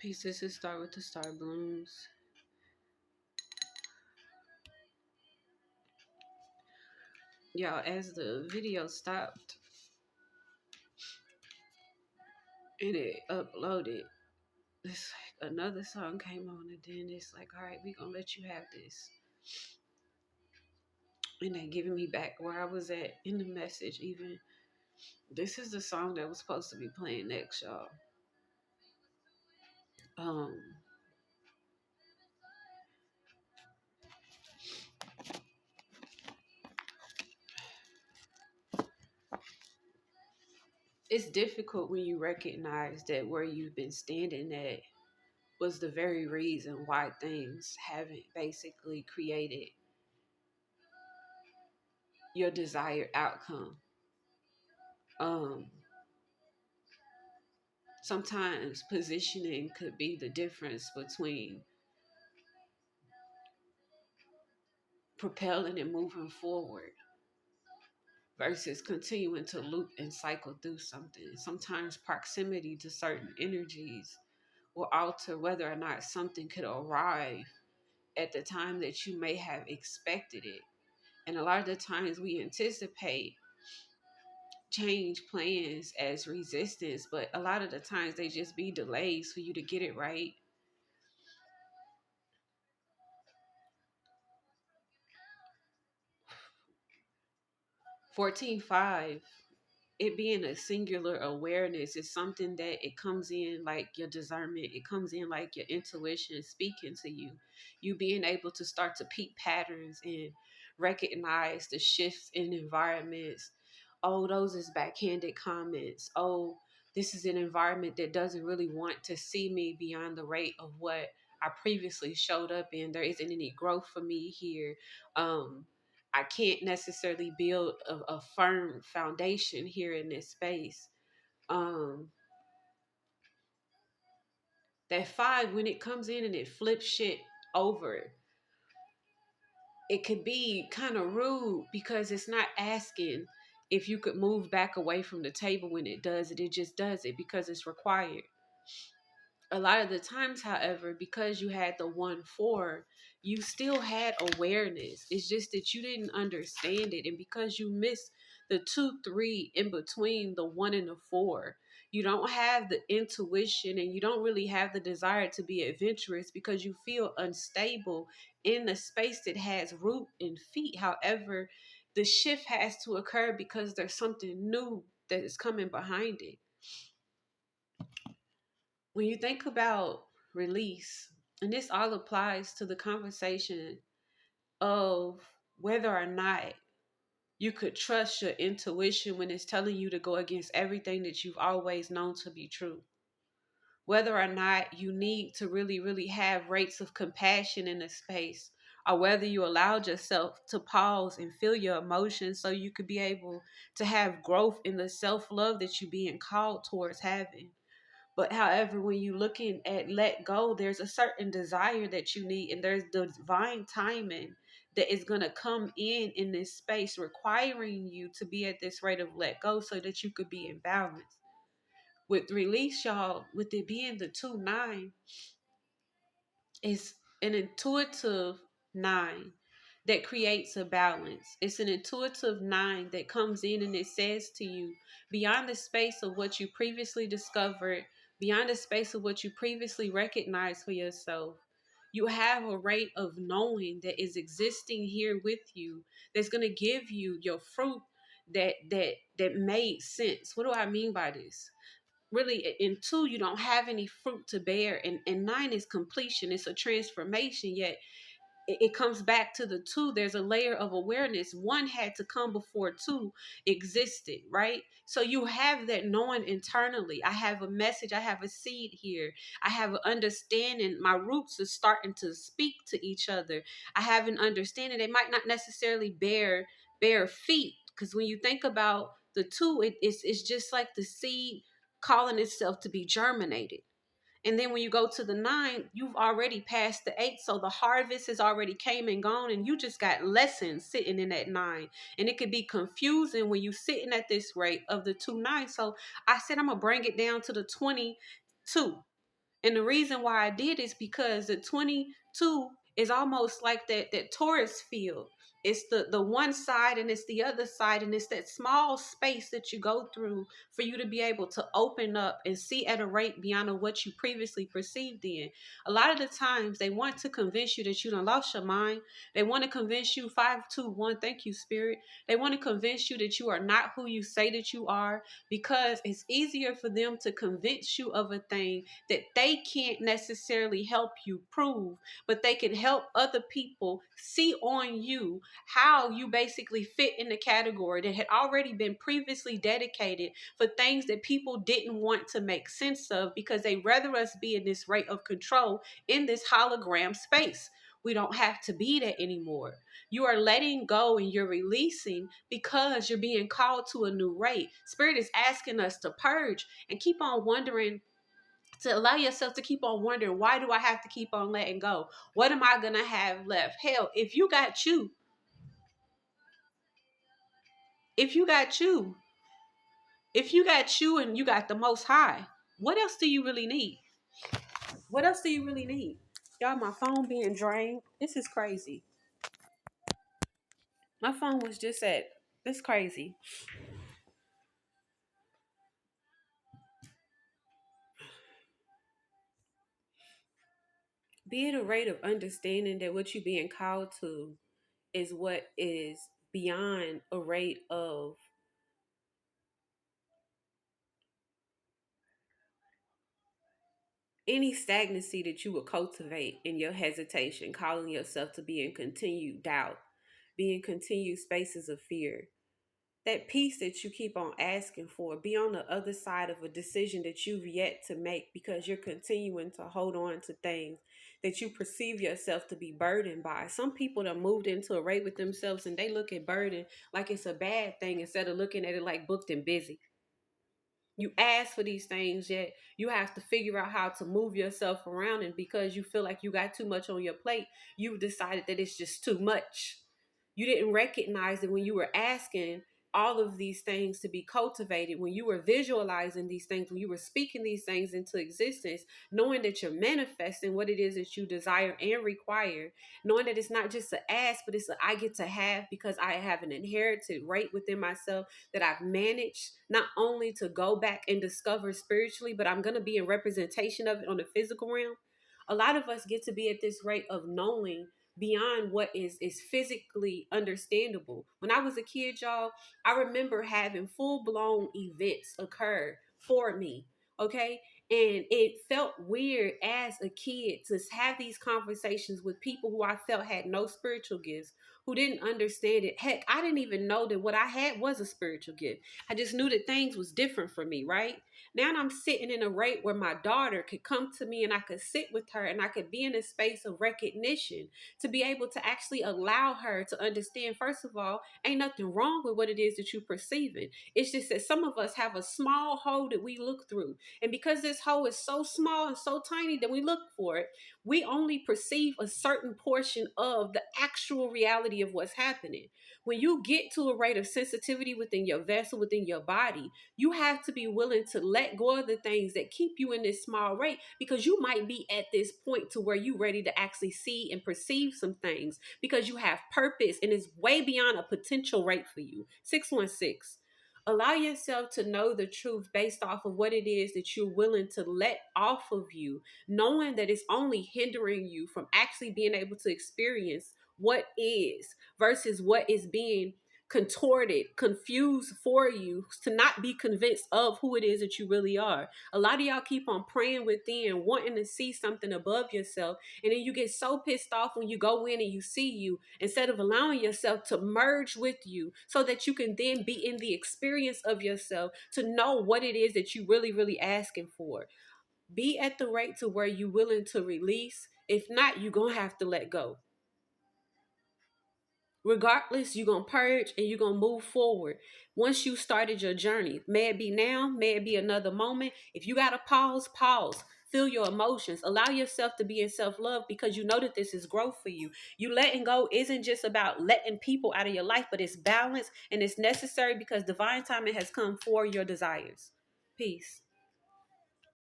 Pieces that start with the star blooms. Y'all, as the video stopped and it uploaded, it's like another song came on, and then it's like, all right, we gonna let you have this. And they giving me back where I was at in the message. Even this is the song that was supposed to be playing next, y'all. Um, it's difficult when you recognize that where you've been standing at was the very reason why things haven't basically created your desired outcome. Um, Sometimes positioning could be the difference between propelling and moving forward versus continuing to loop and cycle through something. Sometimes proximity to certain energies will alter whether or not something could arrive at the time that you may have expected it. And a lot of the times we anticipate change plans as resistance, but a lot of the times they just be delays for you to get it right. 14.5, it being a singular awareness is something that it comes in like your discernment, it comes in like your intuition speaking to you, you being able to start to peep patterns and recognize the shifts in environments. Oh, those is backhanded comments. Oh, this is an environment that doesn't really want to see me beyond the rate of what I previously showed up in. There isn't any growth for me here. I can't necessarily build a firm foundation here in this space. Um, that 5, when it comes in and it flips shit over, it could be kind of rude because it's not asking if you could move back away from the table when it does it. It just does it because it's required. A lot of the times, however, because you had the 1-4, you still had awareness. It's just that you didn't understand it. And because you missed the 2-3 in between the 1 and the 4, you don't have the intuition and you don't really have the desire to be adventurous because you feel unstable in a space that has root and feet. However, the shift has to occur because there's something new that is coming behind it. When you think about release, and this all applies to the conversation of whether or not you could trust your intuition when it's telling you to go against everything that you've always known to be true. Whether or not you need to really, really have rates of compassion in a space, or whether you allowed yourself to pause and feel your emotions so you could be able to have growth in the self love that you're being called towards having. But however, when you're looking at let go, there's a certain desire that you need, and there's the divine timing that is going to come in this space, requiring you to be at this rate of let go so that you could be in balance. With release, y'all, with it being the 2-9, it's an intuitive 9 that creates a balance. It's an intuitive 9 that comes in and it says to you, beyond the space of what you previously discovered, beyond the space of what you previously recognized for yourself, you have a rate of knowing that is existing here with you that's going to give you your fruit that made sense. What do I mean by this? Really, in 2 you don't have any fruit to bear, and 9 is completion, it's a transformation. Yet it comes back to the 2, there's a layer of awareness. 1 had to come before 2 existed, right? So you have that knowing internally. I have a message, I have a seed here, I have an understanding, my roots are starting to speak to each other. I have an understanding. They might not necessarily bear feet, because when you think about the 2, it's just like the seed calling itself to be germinated. And then when you go to the 9, you've already passed the 8. So the harvest has already came and gone, and you just got lessons sitting in that 9. And it could be confusing when you sitting at this rate of the 2-9. So I said, I'm going to bring it down to the 22. And the reason why I did is because the 22 is almost like that Taurus field. It's the one side and it's the other side, and it's that small space that you go through for you to be able to open up and see at a rate beyond what you previously perceived in. A lot of the times they want to convince you that you done lost your mind. They want to convince you 521, thank you, spirit. They want to convince you that you are not who you say that you are, because it's easier for them to convince you of a thing that they can't necessarily help you prove, but they can help other people see on you how you basically fit in the category that had already been previously dedicated for things that people didn't want to make sense of, because they rather us be in this rate of control in this hologram space. We don't have to be that anymore. You are letting go and you're releasing because you're being called to a new rate. Spirit is asking us to purge and keep on wondering, to allow yourself to keep on wondering, why do I have to keep on letting go? What am I going to have left? Hell, if you got you, if you got you and you got the most high, what else do you really need? What else do you really need? Y'all, my phone being drained. This is crazy. My phone was just at, this crazy. Be at a rate of understanding that what you're being called to is what is beyond a rate of any stagnancy that you would cultivate in your hesitation, calling yourself to be in continued doubt, be in continued spaces of fear. That peace that you keep on asking for, be on the other side of a decision that you've yet to make, because you're continuing to hold on to things that you perceive yourself to be burdened by. Some people that moved into a rate with themselves and they look at burden like it's a bad thing instead of looking at it like booked and busy. You ask for these things, yet you have to figure out how to move yourself around, and because you feel like you got too much on your plate, you've decided that it's just too much. You didn't recognize that when you were asking all of these things to be cultivated, when you were visualizing these things, when you were speaking these things into existence, knowing that you're manifesting what it is that you desire and require, knowing that it's not just an ask, but it's a I get to have, because I have an inherited right within myself that I've managed not only to go back and discover spiritually, but I'm going to be in representation of it on the physical realm. A lot of us get to be at this rate of knowing beyond what is physically understandable. When I was a kid, y'all, I remember having full-blown events occur for me. Okay. And it felt weird as a kid to have these conversations with people who I felt had no spiritual gifts, who didn't understand it. Heck, I didn't even know that what I had was a spiritual gift. I just knew that things was different for me, right? Now I'm sitting in a rate where my daughter could come to me and I could sit with her and I could be in a space of recognition to be able to actually allow her to understand, first of all, ain't nothing wrong with what it is that you're perceiving. It's just that some of us have a small hole that we look through. And because this hole is so small and so tiny that we look for it, we only perceive a certain portion of the actual reality of what's happening. When you get to a rate of sensitivity within your vessel, within your body, you have to be willing to let go of the things that keep you in this small rate, because you might be at this point to where you're ready to actually see and perceive some things because you have purpose and it's way beyond a potential rate for you. 616. Allow yourself to know the truth based off of what it is that you're willing to let off of you, knowing that it's only hindering you from actually being able to experience what is versus what is being contorted, confused for you to not be convinced of who it is that you really are. A lot of y'all keep on praying within, wanting to see something above yourself, and then you get so pissed off when you go in and you see you, instead of allowing yourself to merge with you so that you can then be in the experience of yourself to know what it is that you really asking for. Be at the rate to where you're willing to release. If not, you're going to have to let go. Regardless, you're going to purge and you're going to move forward. Once you started your journey, may it be now, may it be another moment. If you got to pause. Feel your emotions. Allow yourself to be in self-love, because you know that this is growth for you. You letting go isn't just about letting people out of your life, but it's balance and it's necessary because divine timing has come for your desires. Peace.